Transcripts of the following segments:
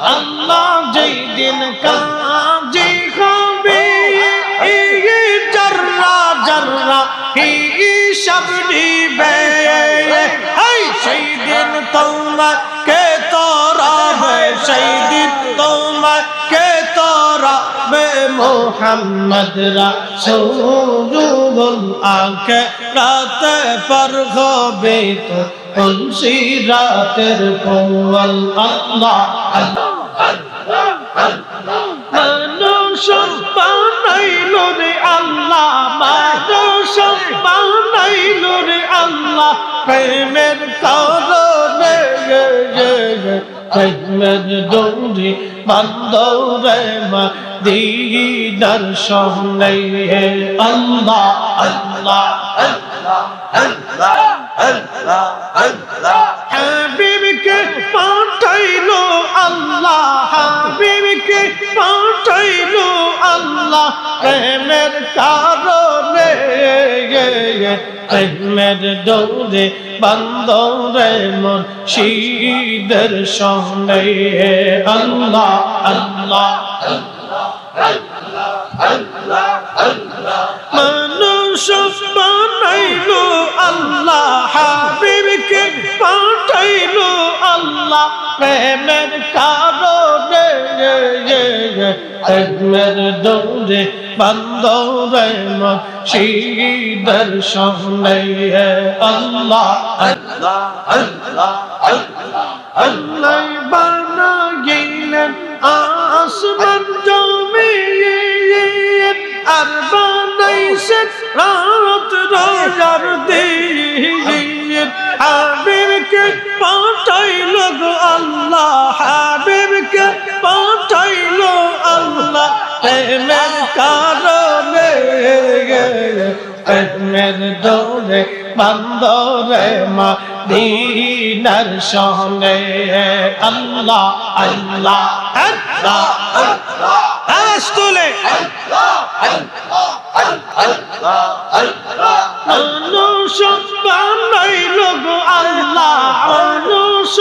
আল্লাহ যেই দিন কাজী হবে জাররা জাররা হিসাব নিবে সেই দিন তোমাকে তোরাবে সেই দিন তোমাকে তোরাবে মুহাম্মদ রাসূলুল আখিরাতে পার হবে তো সিরাতের পওয়াল আল্লাহ মানুষ বানাইলো রে আল্লাহ মানুষ বানাইলো রে আল্লাহ প্রেমের কারণে প্রেমের ডোরি বান্দরে মদিনার সামনে আল্লাহ আল্লাহ আল্লাহ আল্লাহ আল্লাহ আল্লাহ হাবিবকে পাঠাইলো আল্লাহ হাবিবকে পাঠাইলো আল্লাহ প্রেমের কারণে প্রেমের ডোরে বান্দরে মুর্শিদের সামনে আল্লাহ আল্লাহ আল্লাহ আল্লাহ আল্লাহ মানুষ বানাইলো আল্লাহ হাবিবকে পাঠাইলো আল্লাহ প্রেমের কারণে প্রেমের ডোরে বান্দরে মুর্শিদের সামনে আল্লাহ আল্লাহ আল্লাহ আল্লাহ আল্লাহ বানাইলেন আসমান জমিন আর বানাইছেন রাত রোজার দিন হাবিবকে পাঠাইলো গো আল্লাহ হাবিবকে পাঠাইলো আল্লাহ প্রেমের কারণে প্রেমের ডোরে বান্দরে মদিনার সামনে আল্লাহ আল্লাহ আল্লাহ আল্লাহ আস্তুলে আল্লাহ আল্লাহ আল্লাহ আল্লাহ মানুষ বানাইলো গো আল্লাহ মানুষ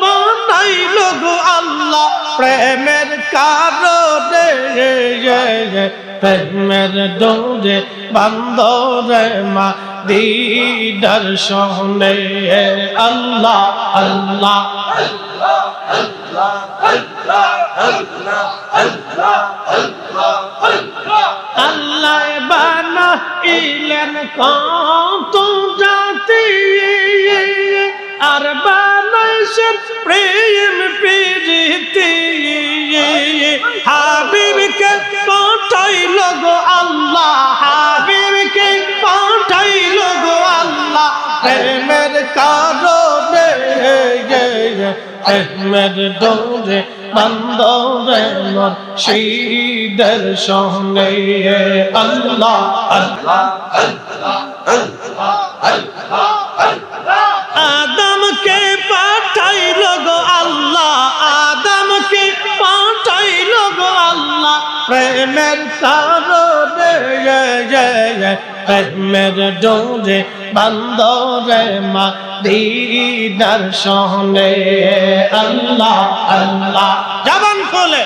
বানাইলো গো আল্লাহ প্রেমের কারণে প্রেমের ডোরে বান্দরে মদিনার সামনে আল্লাহ আল্লাহ আল্লাহ আল্লাহ আল্লাহ আল্লাহ আল্লাহ আল্লাহ আল্লাহ আল্লাহ বানাইলেন কত জাতি আর বানাইছেন প্রেম প্রীতি হাবিবকে পাঠাইলো গো আল্লাহ হাবিবকে পাঠাইলো গো আল্লাহ প্রেমের কারণে প্রেমের ডোরে বান্দরে মুর্শিদের সামনে আল্লাহ আল্লাহ আল্লাহ আল্লাহ আল্লাহ আল্লাহ আদমকে পাঠাইলো গো আল্লাহ আদমকে পাঠাইলো গো আল্লাহ প্রেমের কারণে প্রেমের ডোরে বান্দরে মদিনার সামনে আল্লাহ আল্লাহ জবান খুলে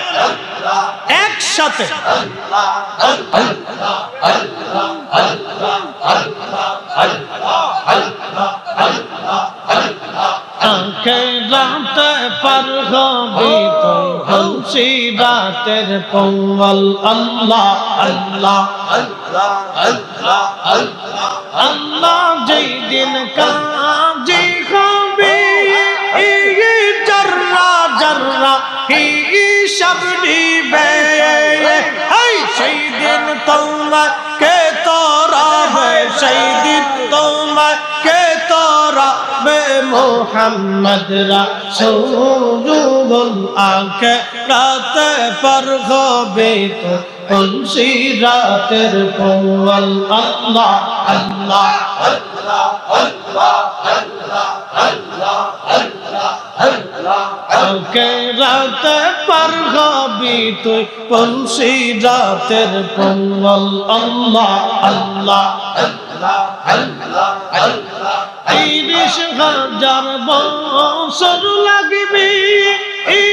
একসাথে আল্লাহ আল্লাহ আল্লাহ আল্লাহ আল্লাহ আল্লাহ আল্লাহ আল্লাহ আল্লাহ আখিরাতে পার হবে তো সিরাতের পওয়াল আল্লাহ আল্লাহ আল্লাহ আল্লাহ আল্লাহ আল্লাহ যেই দিন কাজী হবে জাররা জাররা হিসাব নিবে সেই দিন তোমাকে তোরাবে সেই দিন তোমাকে তোরাবে মুহাম্মদ রাসূলুল আখিরাতে পার হবে তো সিরাতের পওয়াল আল্লাহ আল্লাহ আল্লাহ আল্লাহ আল্লাহ আল্লাহ আল্লাহ আল্লাহ আখিরাতে পার হবে তো সিরাতের পওয়াল আল্লাহ আল্লাহ আল্লাহ আল্লাহ আল্লাহ 30,000 বছর লাগবে এই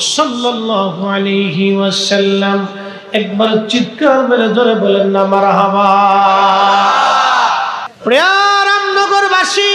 সাল্লাল্লাহু আলাইহি ওয়াসাল্লাম। একবার চিৎকার মেরে জোরে বলেন না মারহাবা। প্রিয় রামনগরবাসী,